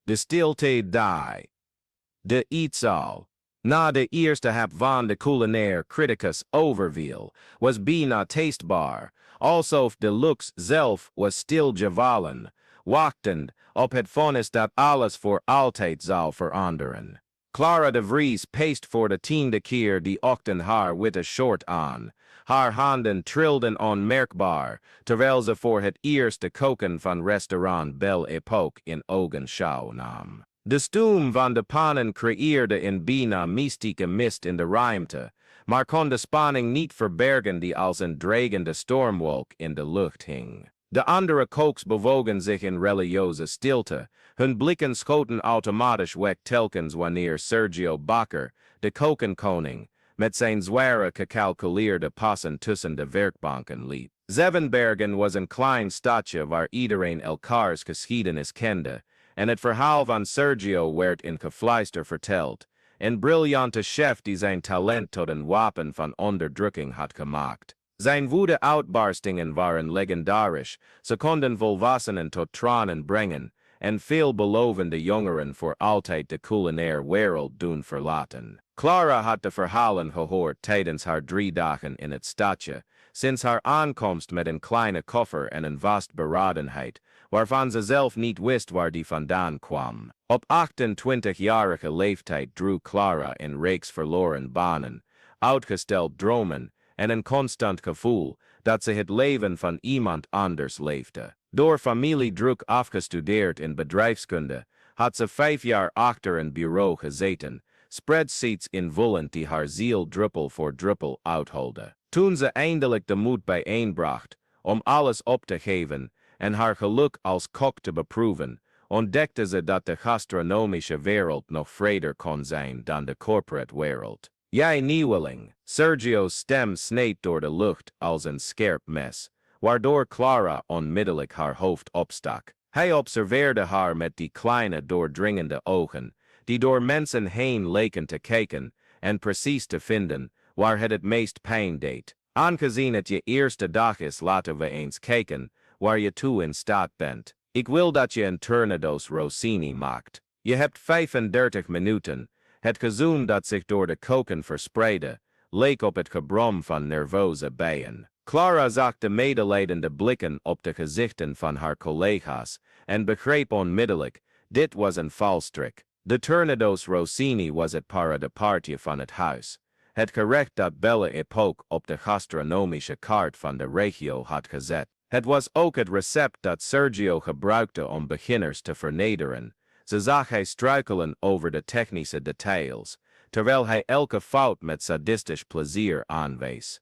De stilte die. De eetsal. Na de eerste hap van de culinaire criticus overviel, was bijna tastbar, alsof de looks zelf was stilgevallen, wachtend op het vonnis dat alles voor altijd zou veranderen. Clara de Vries paste voor de tiende keer die ochtend haar witte short aan. Haar handen trilden onmerkbaar, terwijl ze voor het eerst de koken van restaurant Belle Époque in ogenschouw nam. De stoom van de pannen creëerde een bijna mystieke mist in de ruimte, maar kon de spanning niet verbergen die als een dreigende stormwolk in de lucht hing. De andere koks bewogen zich in religieuze stilte, hun blikken schoten automatisch weg telkens wanneer Sergio Bakker, de kokenkoning, met zijn zware gecalculeerde passen tussen de werkbanken liep. Zevenbergen was een klein stadje waar iedereen elkaars geschiedenis kende, en het verhaal van Sergio werd in gefluister verteld, een briljante chef die zijn talent tot een wapen van onderdrukking had gemaakt. Zijn woede-uitbarstingen waren legendarisch, ze konden volwassenen tot tranen brengen, en veelbelovende jongeren voor altijd de culinaire wereld doen verlaten. Clara had de verhalen gehoord tijdens haar 3 dagen in het stadje, sinds haar aankomst met een kleine koffer en een vastberadenheid, waarvan ze zelf niet wist waar die vandaan kwam. Op 28-jarige leeftijd droeg Clara een reeks verloren banen, uitgesteld dromen en een constant gevoel dat ze het leven van iemand anders leefde. Door familiedruk afgestudeerd in bedrijfskunde, had ze 5 jaar achter een bureau gezeten, spreadsheets invullend die haar ziel druppel voor druppel uitholden. Toen ze eindelijk de moed bijeenbracht om alles op te geven en haar geluk als kok te beproeven, ontdekte ze dat de gastronomische wereld nog vreder kon zijn dan de corporate wereld. Jij nieuweling, Sergio's stem sneed door de lucht als een scherp mes, waardoor Clara onmiddellijk haar hoofd opstak. Hij observeerde haar met die kleine doordringende ogen, die door mensen heen leken te kijken en precies te vinden waar het meest pijn deed. Aangezien het je eerste dag is, laten we eens kijken waar je toe in staat bent. Ik wil dat je een tornado's Rossini maakt. Je hebt 35 minuten. Het gezoem dat zich door de koken verspreidde, leek op het gebrom van nervoze bijen. Clara zag de medelijdende blikken op de gezichten van haar collega's en begreep onmiddellijk, dit was een valstrik. De tornado's Rossini was het paradepaardje van het huis. Het gerecht dat Belle Époque op de gastronomische kaart van de regio had gezet. Het was ook het recept dat Sergio gebruikte om beginners te vernederen. Ze zag hij struikelen over de technische details, terwijl hij elke fout met sadistisch plezier aanwees.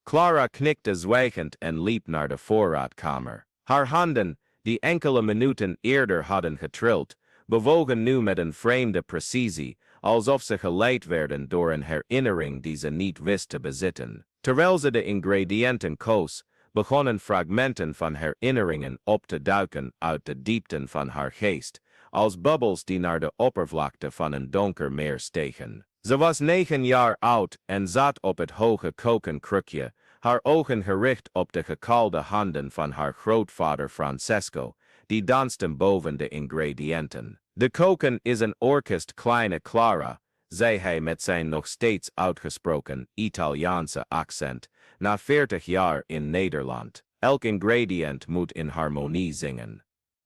Clara knikte zwijgend en liep naar de voorraadkamer. Haar handen, die enkele minuten eerder hadden getrild, bewogen nu met een vreemde precisie, alsof ze geleid werden door een herinnering die ze niet wist te bezitten. Terwijl ze de ingrediënten koos, begonnen fragmenten van herinneringen op te duiken uit de diepten van haar geest, als bubbels die naar de oppervlakte van een donker meer stegen. Ze was 9 jaar oud en zat op het hoge kokenkrukje, haar ogen gericht op de gekalde handen van haar grootvader Francesco, die dansten boven de ingrediënten. De koken is een orkest, kleine Clara, zei hij met zijn nog steeds uitgesproken Italiaanse accent, na 40 jaar in Nederland. Elk ingrediënt moet in harmonie zingen.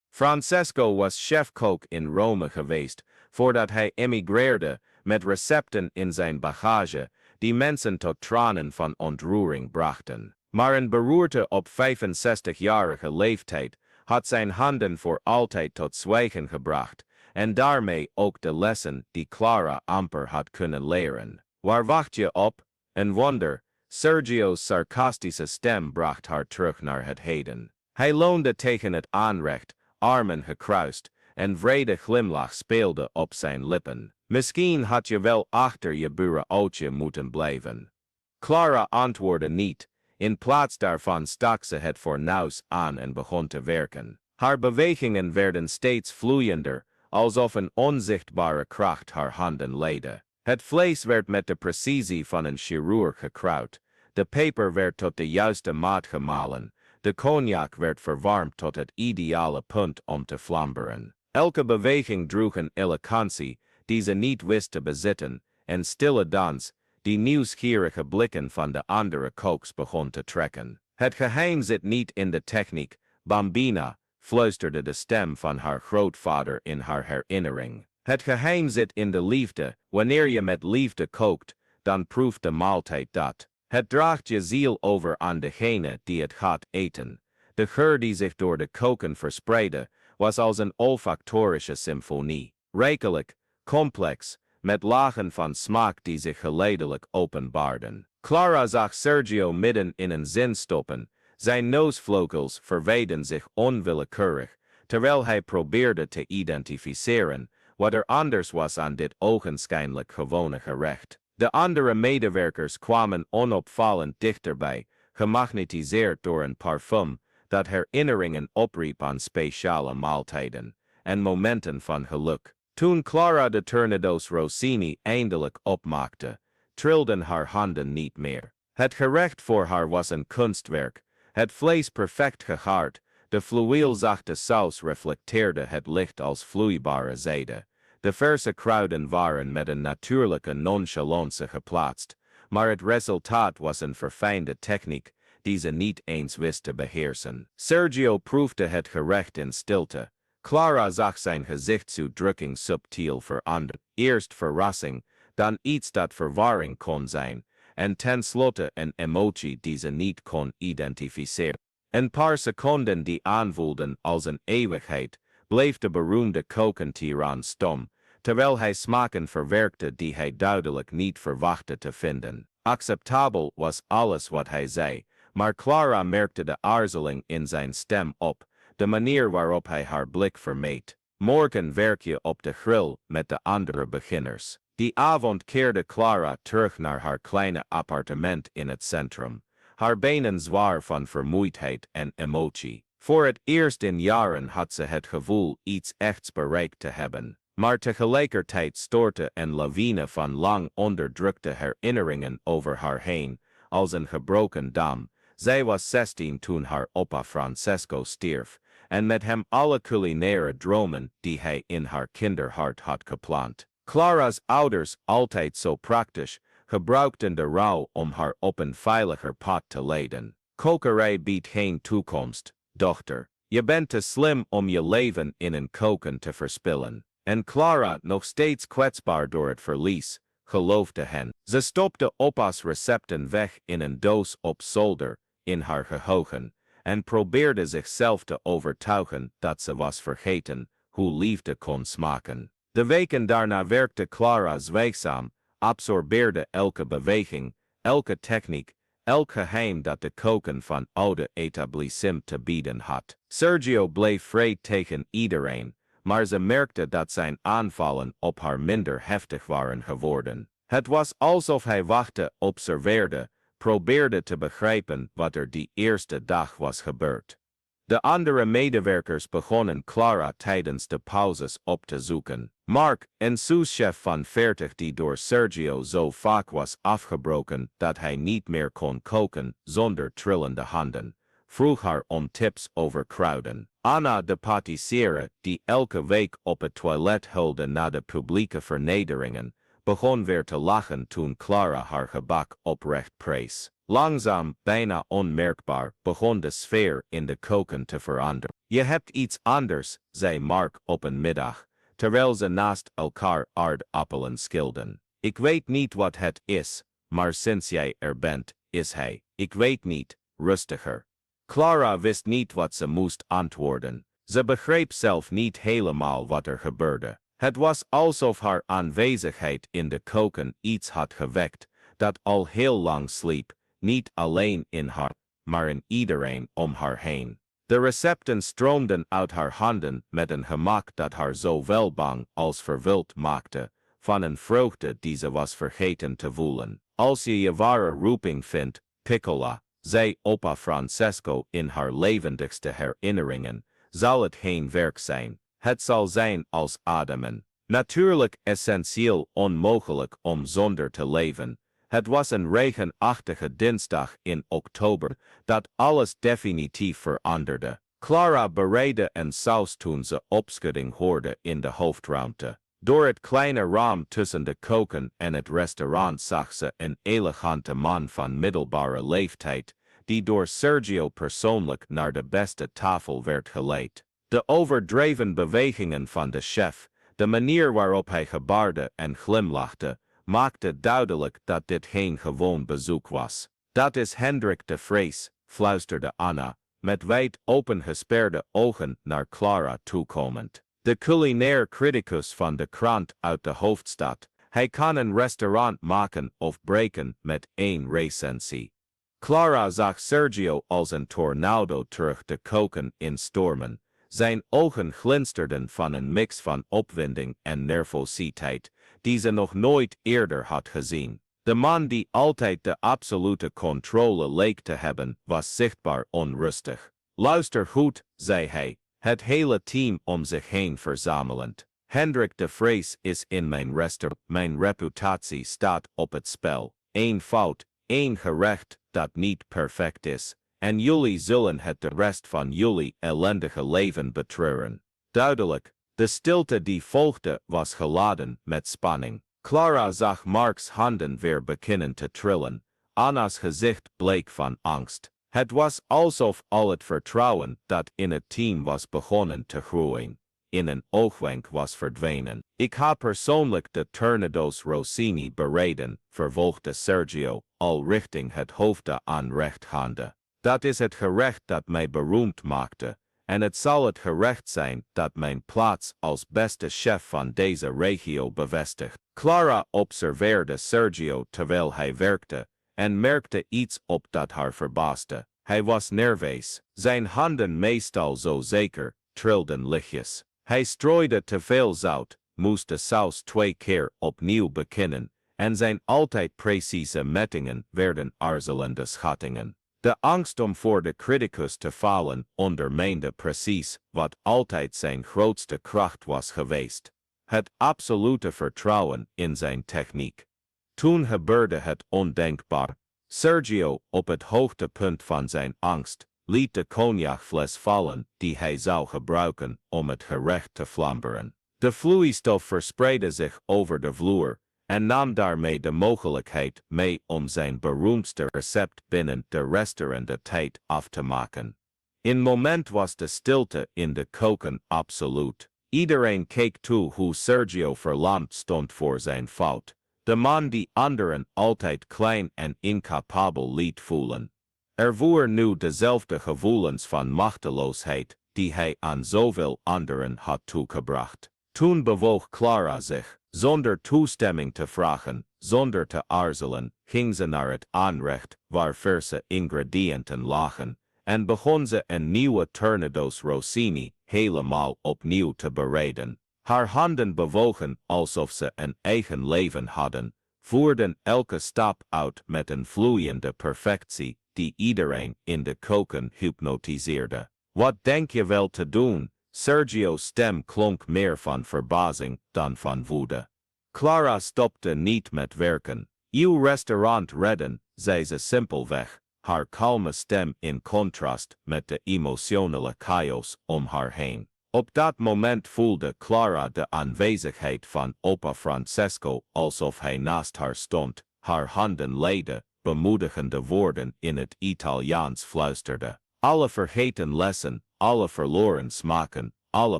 Francesco was chefkok in Rome geweest, voordat hij emigreerde, met recepten in zijn bagage, die mensen tot tranen van ontroering brachten. Maar een beroerte op 65-jarige leeftijd had zijn handen voor altijd tot zwijgen gebracht, en daarmee ook de lessen die Clara amper had kunnen leren. Waar wacht je op? Een wonder. Sergio's sarcastische stem bracht haar terug naar het heden. Hij leunde tegen het aanrecht, armen gekruist, en vrede glimlach speelde op zijn lippen. Misschien had je wel achter je bureautje moeten blijven. Clara antwoordde niet. In plaats daarvan stak ze het fornuis aan en begon te werken. Haar bewegingen werden steeds vloeiender, alsof een onzichtbare kracht haar handen leidde. Het vlees werd met de precisie van een chirurg gekruid, de peper werd tot de juiste maat gemalen, de cognac werd verwarmd tot het ideale punt om te flamberen. Elke beweging droeg een elegantie, die ze niet wist te bezitten, en stille dans, die nieuwsgierige blikken van de andere koks begon te trekken. Het geheim zit niet in de techniek, Bambina, fluisterde de stem van haar grootvader in haar herinnering. Het geheim zit in de liefde, wanneer je met liefde kookt, dan proeft de maaltijd dat. Het draagt je ziel over aan degene die het gaat eten. De geur die zich door de koken verspreidde, was als een olfactorische symfonie. Rijkelijk, complex, met lagen van smaak die zich geleidelijk openbaarden. Clara zag Sergio midden in een zin stoppen. Zijn neusvleugels verweiden zich onwillekeurig, terwijl hij probeerde te identificeren wat er anders was aan dit ogenschijnlijk gewone gerecht. De andere medewerkers kwamen onopvallend dichterbij, gemagnetiseerd door een parfum dat herinneringen opriep aan speciale maaltijden en momenten van geluk. Toen Clara de Tornado's Rossini eindelijk opmaakte, trilden haar handen niet meer. Het gerecht voor haar was een kunstwerk, het vlees perfect gegaard, de fluweelzachte saus reflecteerde het licht als vloeibare zijde. De verse kruiden waren met een natuurlijke nonchalance geplaatst, maar het resultaat was een verfijnde techniek die ze niet eens wist te beheersen. Sergio proefde het gerecht in stilte. Clara zag zijn gezichtsuitdrukking subtiel veranderen. Eerst verrassing, dan iets dat verwarring kon zijn, en tenslotte een emotie die ze niet kon identificeren. Een paar seconden die aanvoelden als een eeuwigheid, bleef de beroemde kokentiran stom, terwijl hij smaken verwerkte die hij duidelijk niet verwachtte te vinden. Acceptabel was alles wat hij zei, maar Clara merkte de aarzeling in zijn stem op, de manier waarop hij haar blik vermeed. Morgen werk je op de grill met de andere beginners. Die avond keerde Clara terug naar haar kleine appartement in het centrum, haar benen zwaar van vermoeidheid en emotie. Voor het eerst in jaren had ze het gevoel iets echts bereikt te hebben, maar tegelijkertijd stortte een lawine van lang onderdrukte herinneringen over haar heen, als een gebroken dam. Zij was 16 toen haar opa Francesco stierf, en met hem alle culinaire dromen die hij in haar kinderhart had geplant. Clara's ouders, altijd zo praktisch, gebruikten de rouw om haar op een veiliger pad te leiden. Kokerij biedt geen toekomst, dochter. Je bent te slim om je leven in een koken te verspillen. En Clara, nog steeds kwetsbaar door het verlies, geloofde hen. Ze stopte opa's recepten weg in een doos op zolder, in haar geheugen, en probeerde zichzelf te overtuigen dat ze was vergeten hoe liefde kon smaken. De weken daarna werkte Clara zwijgzaam, absorbeerde elke beweging, elke techniek, elk geheim dat de koken van oude etablissement te bieden had. Sergio bleef vreed tegen iedereen, maar ze merkte dat zijn aanvallen op haar minder heftig waren geworden. Het was alsof hij wachtte, observeerde, probeerde te begrijpen wat er die eerste dag was gebeurd. De andere medewerkers begonnen Clara tijdens de pauzes op te zoeken. Mark, een souschef van 40 die door Sergio zo vaak was afgebroken dat hij niet meer kon koken zonder trillende handen, vroeg haar om tips over kruiden. Anna, de patissiere, die elke week op het toilet hulde na de publieke vernederingen, begon weer te lachen toen Clara haar gebak oprecht prees. Langzaam, bijna onmerkbaar, begon de sfeer in de koken te veranderen. Je hebt iets anders, zei Mark op een middag, terwijl ze naast elkaar aardappelen schilden. Ik weet niet wat het is, maar sinds jij er bent, is hij. Ik weet niet, rustiger. Clara wist niet wat ze moest antwoorden. Ze begreep zelf niet helemaal wat er gebeurde. Het was alsof haar aanwezigheid in de koken iets had gewekt dat al heel lang sliep, niet alleen in haar, maar in iedereen om haar heen. De recepten stroomden uit haar handen met een gemak dat haar zowel bang als vervuld maakte, van een vreugde die ze was vergeten te voelen. Als je je ware roeping vindt, Piccola, zei opa Francesco in haar levendigste herinneringen, zal het geen werk zijn. Het zal zijn als ademen. Natuurlijk essentieel onmogelijk om zonder te leven. Het was een regenachtige dinsdag in oktober dat alles definitief veranderde. Clara bereidde en saus toen ze opschudding hoorde in de hoofdruimte. Door het kleine raam tussen de koken en het restaurant zag ze een elegante man van middelbare leeftijd, die door Sergio persoonlijk naar de beste tafel werd geleid. De overdreven bewegingen van de chef, de manier waarop hij gebaarde en glimlachte, maakte duidelijk dat dit geen gewoon bezoek was. Dat is Hendrik de Vries, fluisterde Anna, met wijd opengesperde ogen naar Clara toekomend. De culinair criticus van de krant uit de hoofdstad. Hij kan een restaurant maken of breken met één recensie. Clara zag Sergio als een tornado terug de koken instormen. Zijn ogen glinsterden van een mix van opwinding en nervositeit, die ze nog nooit eerder had gezien. De man die altijd de absolute controle leek te hebben, was zichtbaar onrustig. Luister goed, zei hij, het hele team om zich heen verzamelend. Hendrik de Vries is in mijn restaurant. Mijn reputatie staat op het spel. Eén fout, één gerecht dat niet perfect is, en jullie zullen het de rest van jullie ellendige leven betreuren. Duidelijk, de stilte die volgde was geladen met spanning. Clara zag Mark's handen weer beginnen te trillen. Anna's gezicht bleek van angst. Het was alsof al het vertrouwen dat in het team was begonnen te groeien, in een oogwenk was verdwenen. Ik ga persoonlijk de Tornado's Rossini bereiden, vervolgde Sergio, al richting het hoofd aanrechtgaande. Dat is het gerecht dat mij beroemd maakte, en het zal het gerecht zijn dat mijn plaats als beste chef van deze regio bevestigt. Clara observeerde Sergio terwijl hij werkte, en merkte iets op dat haar verbaasde. Hij was nerveus, zijn handen meestal zo zeker, trilden lichtjes. Hij strooide te veel zout, moest de saus 2 keer opnieuw beginnen, en zijn altijd precieze mettingen werden aarzelende schattingen. De angst om voor de criticus te falen ondermijnde precies wat altijd zijn grootste kracht was geweest: het absolute vertrouwen in zijn techniek. Toen gebeurde het ondenkbaar. Sergio, op het hoogtepunt van zijn angst, liet de cognacfles vallen die hij zou gebruiken om het gerecht te flamberen. De vloeistof verspreidde zich over de vloer en nam daarmee de mogelijkheid mee om zijn beroemdste recept binnen de restaurantentijd af te maken. In moment was de stilte in de koken absoluut. Iedereen keek toe hoe Sergio verlamd stond voor zijn fout. De man die anderen altijd klein en incapabel liet voelen. Er voeren nu dezelfde gevoelens van machteloosheid die hij aan zoveel anderen had toegebracht. Toen bewoog Clara zich. Zonder toestemming te vragen, zonder te aarzelen, ging ze naar het aanrecht waar verse ingrediënten lagen, en begon ze een nieuwe Tornado's Rossini helemaal opnieuw te bereiden. Haar handen bewogen alsof ze een eigen leven hadden, voerden elke stap uit met een vloeiende perfectie die iedereen in de koken hypnotiseerde. Wat denk je wel te doen? Sergio's stem klonk meer van verbazing dan van woede. Clara stopte niet met werken. Uw restaurant redden, zei ze simpelweg, haar kalme stem in contrast met de emotionele chaos om haar heen. Op dat moment voelde Clara de aanwezigheid van opa Francesco alsof hij naast haar stond, haar handen leidde, bemoedigende woorden in het Italiaans fluisterde. Alle vergeten lessen, alle verloren smaken, alle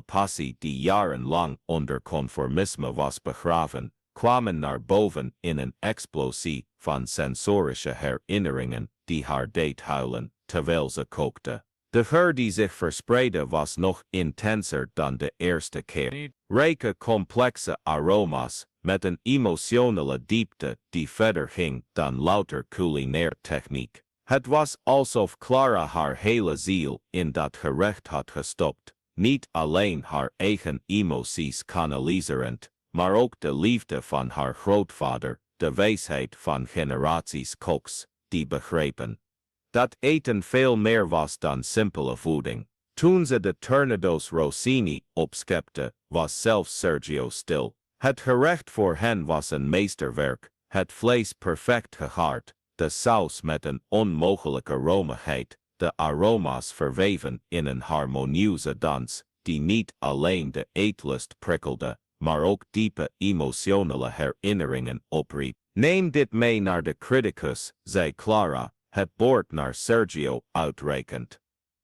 passie die jarenlang onder conformisme was begraven, kwamen naar boven in een explosie van sensorische herinneringen die haar deed huilen terwijl ze kookte. De geur die zich verspreidde was nog intenser dan de eerste keer. Rijke complexe aroma's met een emotionele diepte die verder ging dan louter culinair techniek. Het was alsof Clara haar hele ziel in dat gerecht had gestopt, niet alleen haar eigen emoties kanaliserend, maar ook de liefde van haar grootvader, de wijsheid van generaties koks, die begrepen dat eten veel meer was dan simpele voeding. Toen ze de Tornado's Rossini opschepte, was zelfs Sergio stil. Het gerecht voor hen was een meesterwerk, het vlees perfect gegaard, de saus met een onmogelijke romigheid, zachte aroma's verweven in een harmonieuze dans, die niet alleen de eetlust prikkelde, maar ook diepe emotionele herinneringen opriep. Neem dit mee naar de criticus, zei Clara, het bord naar Sergio uitreikend.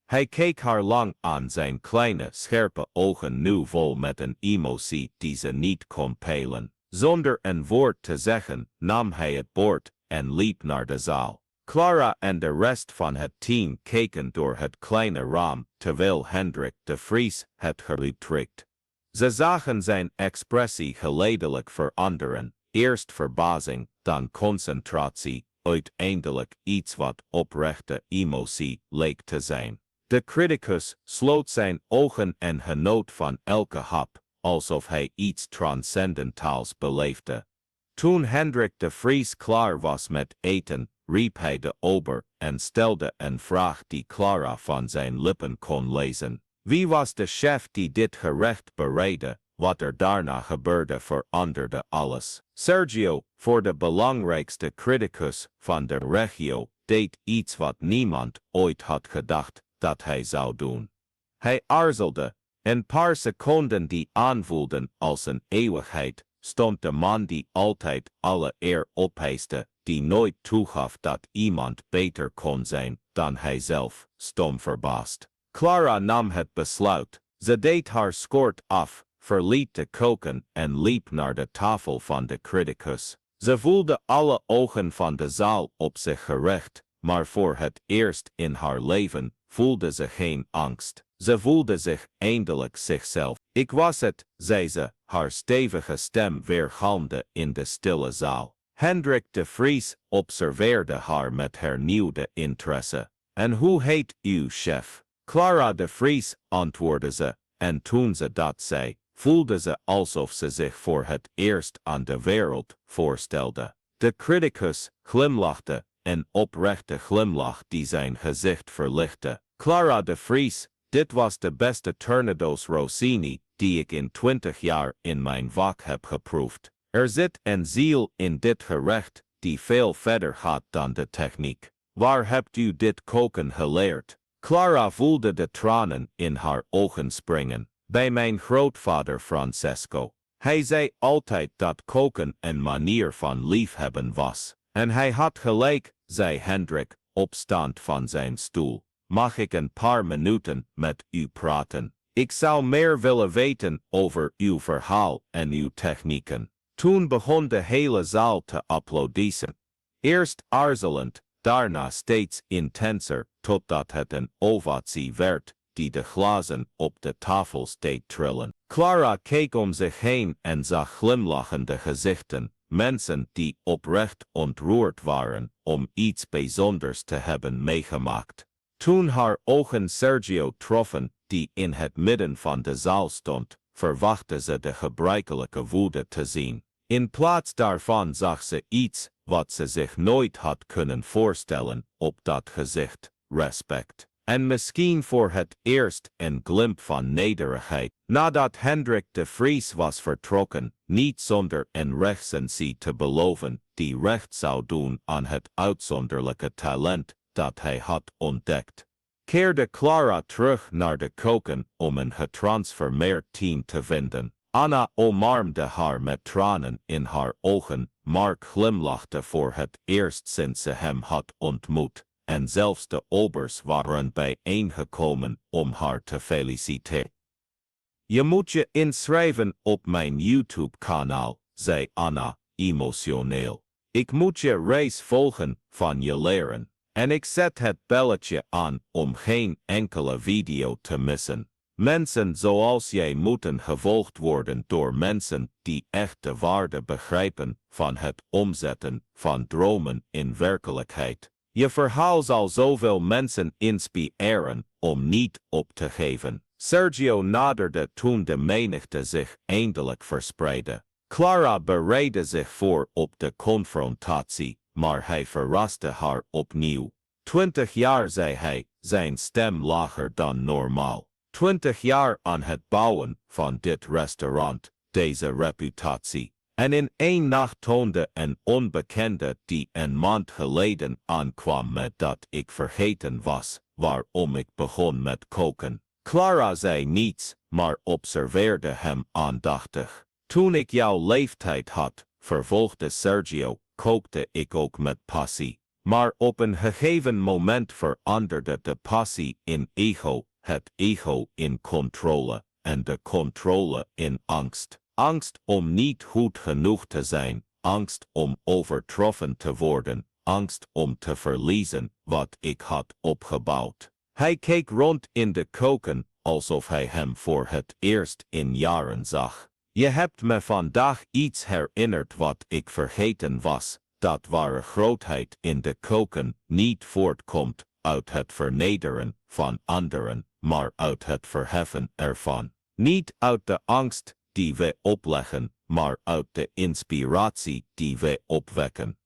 Hij keek haar lang aan, zijn kleine, scherpe ogen nu vol met een emotie die ze niet kon peilen. Zonder een woord te zeggen, nam hij het bord en liep naar de zaal. Clara en de rest van het team keken door het kleine raam, terwijl Hendrik de Vries het geluid trekt. Ze zagen zijn expressie geleidelijk veranderen, eerst verbazing, dan concentratie, uiteindelijk iets wat oprechte emotie leek te zijn. De criticus sloot zijn ogen en genoot van elke hap, alsof hij iets transcendentaals beleefde. Toen Hendrik de Vries klaar was met eten, riep hij de ober en stelde een vraag die Clara van zijn lippen kon lezen. Wie was de chef die dit gerecht bereidde? Wat er daarna gebeurde veranderde alles. Sergio, voor de belangrijkste criticus van de regio, deed iets wat niemand ooit had gedacht dat hij zou doen. Hij aarzelde. Een paar seconden die aanvoelden als een eeuwigheid, stond de man die altijd alle eer opeiste, die nooit toegaf dat iemand beter kon zijn dan hijzelf, stom verbaasd. Clara nam het besluit. Ze deed haar skort af, verliet de keuken en liep naar de tafel van de criticus. Ze voelde alle ogen van de zaal op zich gericht, maar voor het eerst in haar leven voelde ze geen angst. Ze voelde zich eindelijk zichzelf. Ik was het, zei ze, haar stevige stem weergalmde in de stille zaal. Hendrik de Vries observeerde haar met hernieuwde interesse. En hoe heet uw chef? Clara de Vries, antwoordde ze, en toen ze dat zei, voelde ze alsof ze zich voor het eerst aan de wereld voorstelde. De criticus glimlachte, een oprechte glimlach die zijn gezicht verlichtte. Clara de Vries, dit was de beste Tornado's Rossini die ik in 20 jaar in mijn vak heb geproefd. Er zit een ziel in dit gerecht die veel verder gaat dan de techniek. Waar hebt u dit koken geleerd? Clara voelde de tranen in haar ogen springen. Bij mijn grootvader Francesco. Hij zei altijd dat koken een manier van liefhebben was. En hij had gelijk, zei Hendrik, opstaand van zijn stoel. Mag ik een paar minuten met u praten? Ik zou meer willen weten over uw verhaal en uw technieken. Toen begon de hele zaal te applaudisseren. Eerst aarzelend, daarna steeds intenser, totdat het een ovatie werd die de glazen op de tafels deed trillen. Clara keek om zich heen en zag glimlachende gezichten, mensen die oprecht ontroerd waren om iets bijzonders te hebben meegemaakt. Toen haar ogen Sergio troffen, die in het midden van de zaal stond, verwachtte ze de gebruikelijke woede te zien. In plaats daarvan zag ze iets wat ze zich nooit had kunnen voorstellen op dat gezicht: respect. En misschien voor het eerst een glimp van nederigheid. Nadat Hendrik de Vries was vertrokken, niet zonder een recensie te beloven die recht zou doen aan het uitzonderlijke talent dat hij had ontdekt, keerde Clara terug naar de keuken om een getransformeerd team te vinden. Anna omarmde haar met tranen in haar ogen, Mark glimlachte voor het eerst sinds ze hem had ontmoet. En zelfs de obers waren bijeengekomen om haar te feliciteren. Je moet je inschrijven op mijn YouTube-kanaal, zei Anna, emotioneel. Ik moet je reis volgen, van je leren. En ik zet het belletje aan om geen enkele video te missen. Mensen zoals jij moeten gevolgd worden door mensen die echt de waarde begrijpen van het omzetten van dromen in werkelijkheid. Je verhaal zal zoveel mensen inspireren om niet op te geven. Sergio naderde toen de menigte zich eindelijk verspreidde. Clara bereidde zich voor op de confrontatie, maar hij verraste haar opnieuw. 20 jaar, zei hij, zijn stem lager dan normaal. 20 jaar aan het bouwen van dit restaurant, deze reputatie. En in één nacht toonde een onbekende die een maand geleden aankwam met dat ik vergeten was, waarom ik begon met koken. Clara zei niets, maar observeerde hem aandachtig. Toen ik jouw leeftijd had, vervolgde Sergio, kookte ik ook met passie. Maar op een gegeven moment veranderde de passie in ego, het ego in controle en de controle in angst. Angst om niet goed genoeg te zijn, angst om overtroffen te worden, angst om te verliezen wat ik had opgebouwd. Hij keek rond in de keuken, alsof hij hem voor het eerst in jaren zag. Je hebt me vandaag iets herinnerd wat ik vergeten was. Dat ware grootheid in de keuken niet voortkomt uit het vernederen van anderen, maar uit het verheffen ervan. Niet uit de angst die we opleggen, maar uit de inspiratie die we opwekken.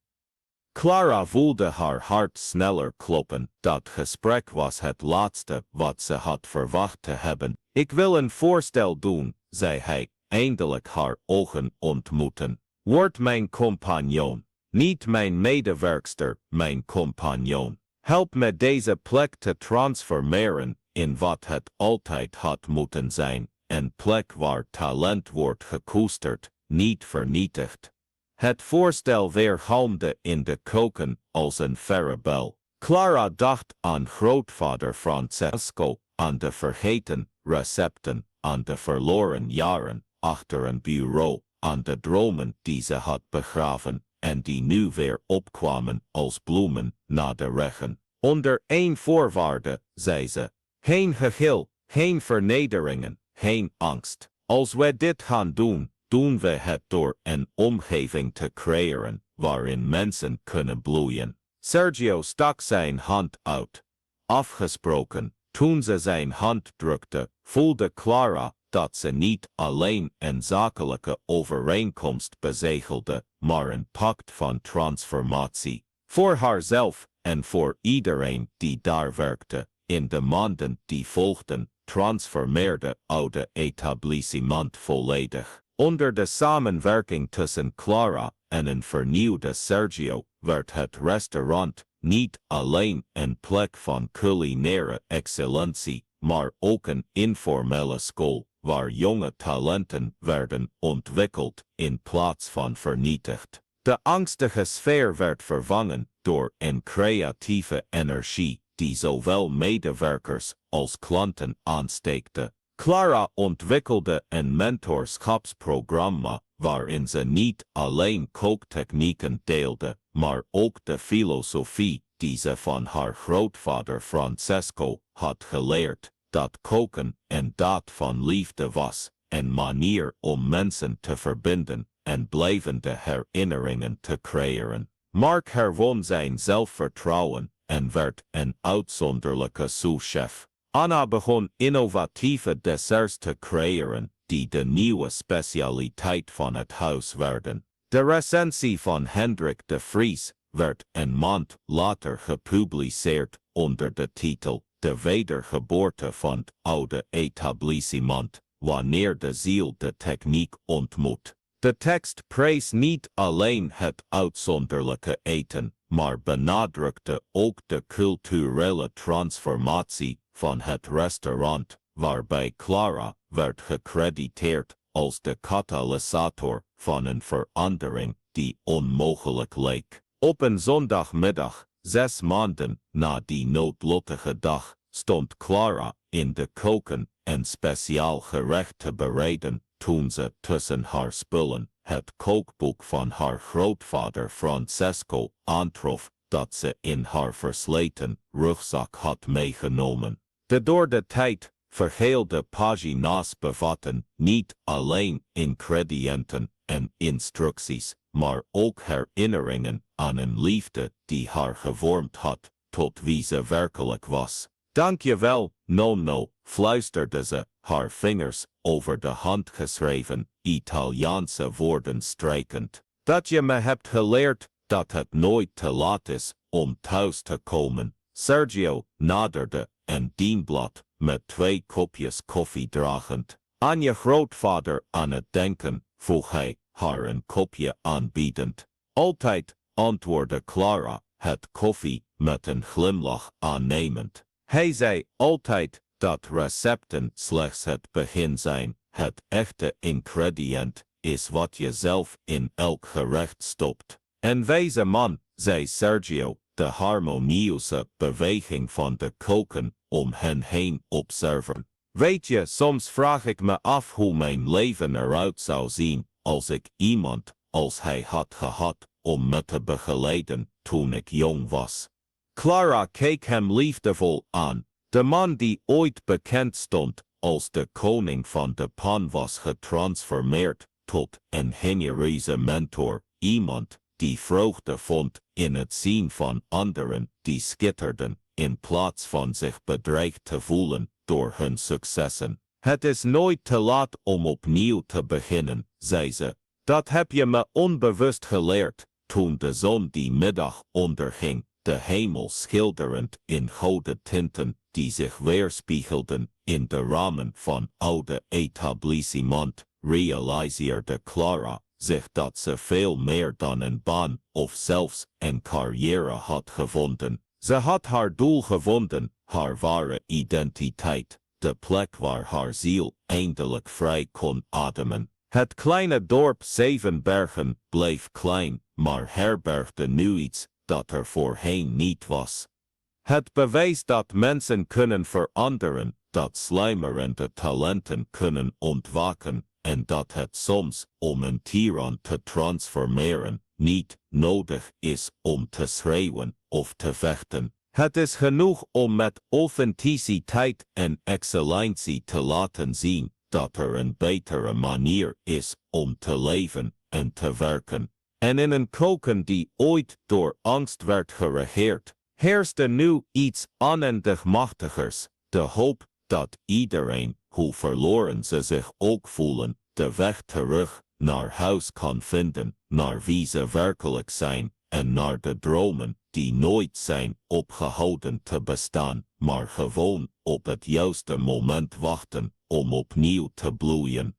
Clara voelde haar hart sneller kloppen. Dat gesprek was het laatste wat ze had verwacht te hebben. Ik wil een voorstel doen, zei hij, eindelijk haar ogen ontmoeten. Word mijn compagnon. Niet mijn medewerkster, mijn compagnon. Help me deze plek te transformeren in wat het altijd had moeten zijn, een plek waar talent wordt gekoesterd, niet vernietigd. Het voorstel weergalmde in de keuken als een verre bel. Clara dacht aan grootvader Francesco, aan de vergeten recepten, aan de verloren jaren achter een bureau, aan de dromen die ze had begraven en die nu weer opkwamen als bloemen na de regen. Onder één voorwaarde, zei ze, geen gegil, geen vernederingen, geen angst. Als we dit gaan doen, doen we het door een omgeving te creëren waarin mensen kunnen bloeien. Sergio stak zijn hand uit. Afgesproken, toen ze zijn hand drukte, voelde Clara dat ze niet alleen een zakelijke overeenkomst bezegelde, maar een pact van transformatie. Voor haarzelf en voor iedereen die daar werkte. In de maanden die volgden, transformeerde oude etablissement volledig. Onder de samenwerking tussen Clara en een vernieuwde Sergio werd het restaurant niet alleen een plek van culinaire excellentie, maar ook een informele school, waar jonge talenten werden ontwikkeld in plaats van vernietigd. De angstige sfeer werd vervangen door een creatieve energie die zowel medewerkers als klanten aansteekte. Clara ontwikkelde een mentorschapsprogramma waarin ze niet alleen kooktechnieken deelde, maar ook de filosofie die ze van haar grootvader Francesco had geleerd, dat koken een daad van liefde was, een manier om mensen te verbinden en blijvende herinneringen te creëren. Mark herwon zijn zelfvertrouwen en werd een uitzonderlijke souschef. Anna begon innovatieve desserts te creëren die de nieuwe specialiteit van het huis werden. De recensie van Hendrik de Vries werd een maand later gepubliceerd onder de titel De wedergeboorte van het oude etablissement, wanneer de ziel de techniek ontmoet. De tekst prees niet alleen het uitzonderlijke eten, maar benadrukte ook de culturele transformatie van het restaurant, waarbij Clara werd gecrediteerd als de katalysator van een verandering die onmogelijk leek. Op een zondagmiddag, 6 maanden na die noodlottige dag, stond Clara in de keuken een speciaal gerecht te bereiden toen ze tussen haar spullen het kookboek van haar grootvader Francesco aantrof dat ze in haar versleten rugzak had meegenomen. De door de tijd vergeelde pagina's bevatten niet alleen ingrediënten en instructies, maar ook herinneringen aan een liefde die haar gevormd had tot wie ze werkelijk was. Dankjewel, nonno, fluisterde ze, haar vingers over de handgeschreven Italiaanse woorden strijkend. Dat je me hebt geleerd dat het nooit te laat is om thuis te komen. Sergio naderde een dienblad met 2 kopjes koffie dragend. Aan je grootvader aan het denken, vroeg hij, haar een kopje aanbiedend. Altijd, antwoordde Clara, het koffie met een glimlach aannemend. Hij zei altijd dat recepten slechts het begin zijn. Het echte ingrediënt is wat je zelf in elk gerecht stopt. En wijze man, zei Sergio, de harmonieuze beweging van de koken om hen heen observen. Weet je, soms vraag ik me af hoe mijn leven eruit zou zien als ik iemand als hij had gehad om me te begeleiden toen ik jong was. Clara keek hem liefdevol aan. De man die ooit bekend stond als de koning van de pan was getransformeerd tot een genereuze mentor, iemand die vreugde vond in het zien van anderen die schitterden, in plaats van zich bedreigd te voelen door hun successen. Het is nooit te laat om opnieuw te beginnen, zei ze. Dat heb je me onbewust geleerd, toen de zon die middag onderging, de hemel schilderend in gouden tinten die zich weerspiegelden in de ramen van oude etablissement, realiseerde Clara zich dat ze veel meer dan een baan of zelfs een carrière had gevonden. Ze had haar doel gevonden, haar ware identiteit, de plek waar haar ziel eindelijk vrij kon ademen. Het kleine dorp Zevenbergen bleef klein, maar herbergde nu iets dat er voorheen niet was. Het bewijs dat mensen kunnen veranderen, dat sluimerende talenten kunnen ontwaken en dat het soms, om een tiran te transformeren, niet nodig is om te schreeuwen of te vechten. Het is genoeg om met authenticiteit en excellentie te laten zien dat er een betere manier is om te leven en te werken. En in een koken die ooit door angst werd geregeerd, heerste nu iets oneindig machtigers, de hoop dat iedereen, hoe verloren ze zich ook voelen, de weg terug naar huis kan vinden, naar wie ze werkelijk zijn en naar de dromen die nooit zijn opgehouden te bestaan, maar gewoon op het juiste moment wachten om opnieuw te bloeien.